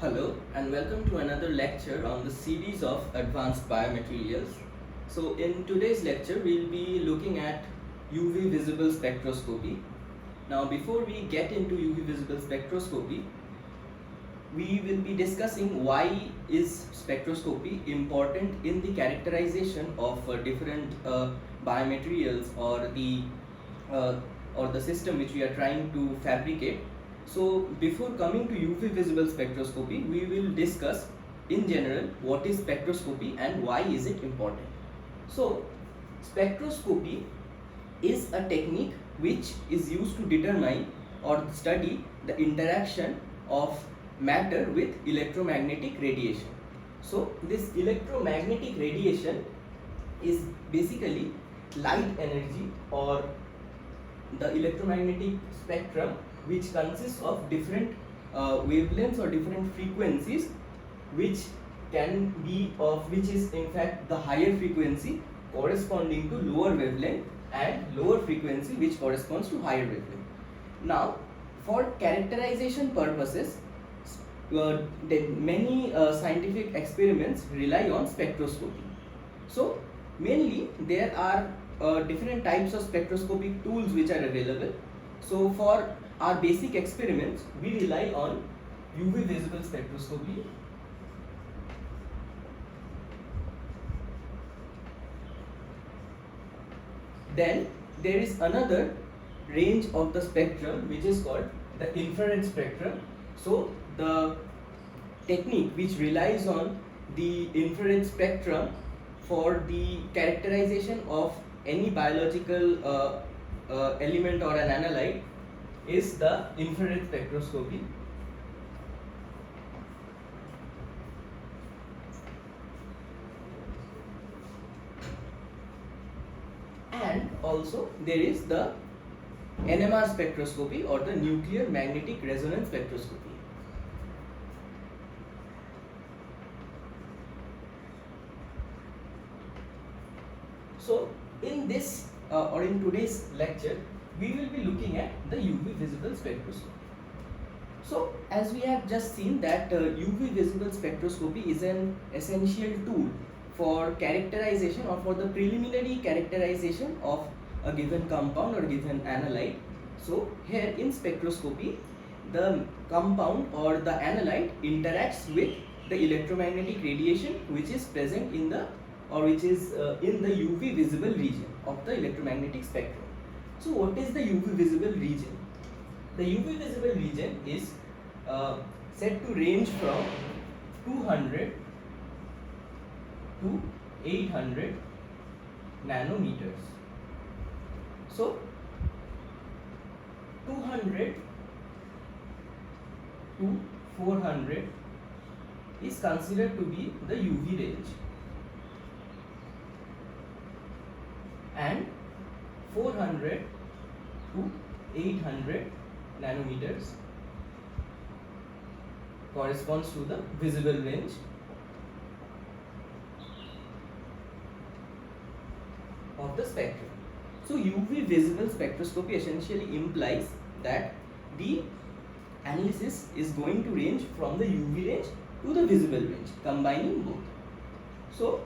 Hello and welcome to another lecture on the series of advanced biomaterials. So in today's lecture we'll be looking at UV visible spectroscopy. Now before we get into UV visible spectroscopy, we will be discussing why is spectroscopy important in the characterization of different biomaterials uh, or the system which we are trying to fabricate. So before coming to UV visible spectroscopy, we will discuss in general what is spectroscopy and why is it important. So spectroscopy is a technique which is used to determine or study the interaction of matter with electromagnetic radiation. So this electromagnetic radiation is basically light energy or the electromagnetic spectrum, which consists of different wavelengths or different frequencies, which is in fact the higher frequency corresponding to lower wavelength and lower frequency which corresponds to higher wavelength. Now for characterization purposes, many scientific experiments rely on spectroscopy. So mainly there are different types of spectroscopic tools which are available. So for our basic experiments we rely on UV visible spectroscopy, then there is another range of the spectrum which is called the infrared spectrum. So the technique which relies on the infrared spectrum for the characterization of any biological element or an analyte is the infrared spectroscopy. And also there is the NMR spectroscopy or the nuclear magnetic resonance spectroscopy. So in this or in today's lecture we will be looking at the UV visible spectroscopy. So as we have just seen that UV visible spectroscopy is an essential tool for characterization or for the preliminary characterization of a given compound or given analyte. So here in spectroscopy, the compound or the analyte interacts with the electromagnetic radiation which is present in the in the UV visible region of the electromagnetic spectrum. So what is the UV visible region? The UV visible region is said to range from 200 to 800 nanometers. So 200 to 400 is considered to be the UV range, and 400 to 800 nanometers corresponds to the visible range of the spectrum. So UV visible spectroscopy essentially implies that the analysis is going to range from the UV range to the visible range, combining both. So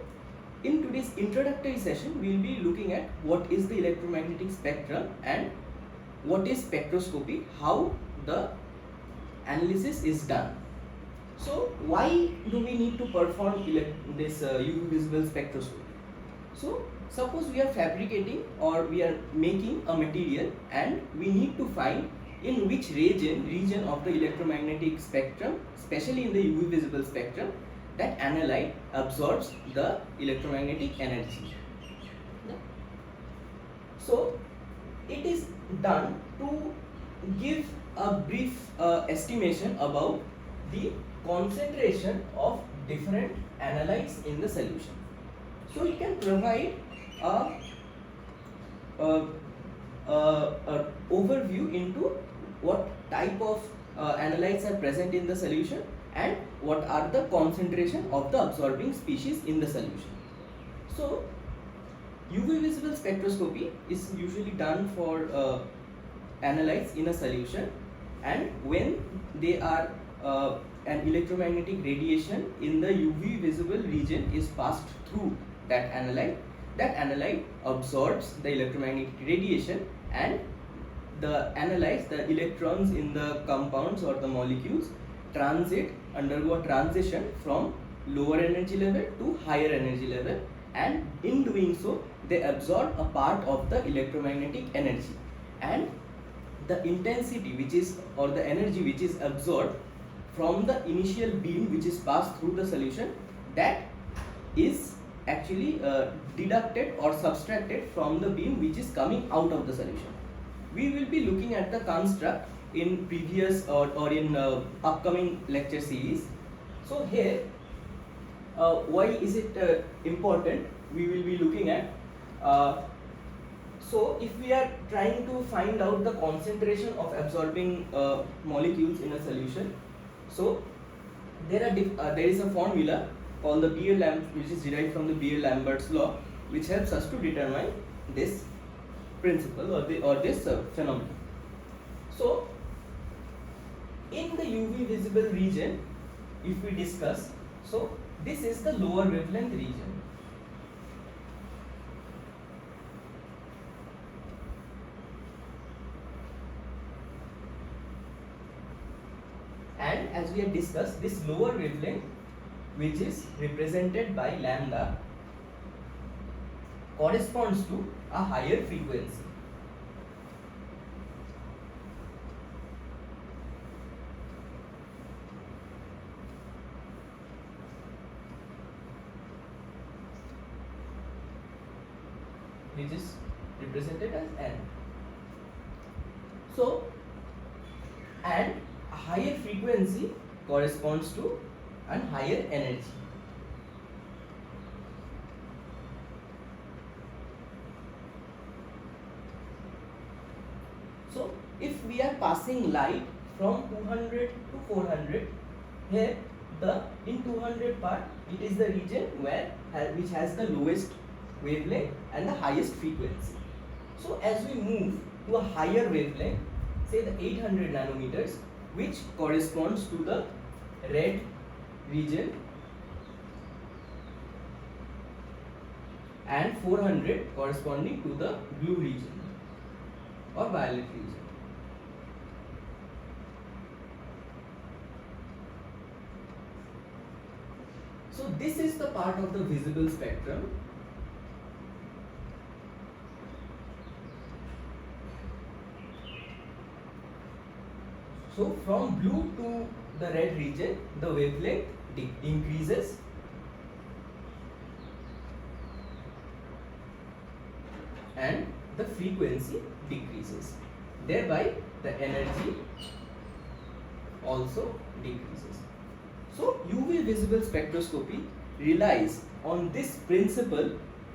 in today's introductory session we will be looking at what is the electromagnetic spectrum and what is spectroscopy, how the analysis is done. So why do we need to perform this UV visible spectroscopy? So suppose we are fabricating or we are making a material and we need to find in which region of the electromagnetic spectrum, especially in the UV visible spectrum, that analyte absorbs the electromagnetic energy. So it is done to give a brief estimation about the concentration of different analytes in the solution. So it can provide a overview into what type of analytes are present in the solution and what are the concentration of the absorbing species in the solution. So UV visible spectroscopy is usually done for analytes in a solution, and when they are an electromagnetic radiation in the UV visible region is passed through that analyte. That analyte absorbs the electromagnetic radiation, and the analytes, the electrons in the compounds or the molecules, undergo a transition from lower energy level to higher energy level, and in doing so they absorb a part of the electromagnetic energy, and the intensity which is, or the energy which is absorbed from the initial beam which is passed through the solution, that is actually deducted or subtracted from the beam which is coming out of the solution. We will be looking at the construct in previous or in upcoming lecture series. So here, why is it important? We will be looking at. So if we are trying to find out the concentration of absorbing molecules in a solution, so there is a formula called the which is derived from the Beer-Lambert's law, which helps us to determine this principle or this phenomenon. So in the UV visible region, if we discuss, so this is the lower wavelength region. And as we have discussed, this lower wavelength, which is represented by lambda, corresponds to a higher frequency. Which is represented as n. So, and a higher frequency corresponds to a higher energy. So, if we are passing light from 200 to 400, here in 200 part, it is the region which has the lowest wavelength and the highest frequency. So as we move to a higher wavelength, say the 800 nanometers, which corresponds to the red region, and 400 corresponding to the blue region or violet region. So this is the part of the visible spectrum. So from blue to the red region, the wavelength increases, and the frequency decreases. Thereby the energy also decreases. So UV visible spectroscopy relies on this principle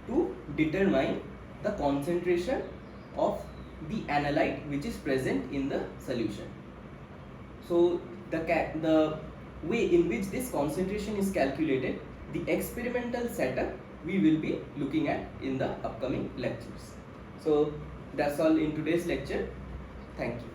to determine the concentration of the analyte which is present in the solution. So the way in which this concentration is calculated, the experimental setup, we will be looking at in the upcoming lectures. So that's all in today's lecture. Thank you.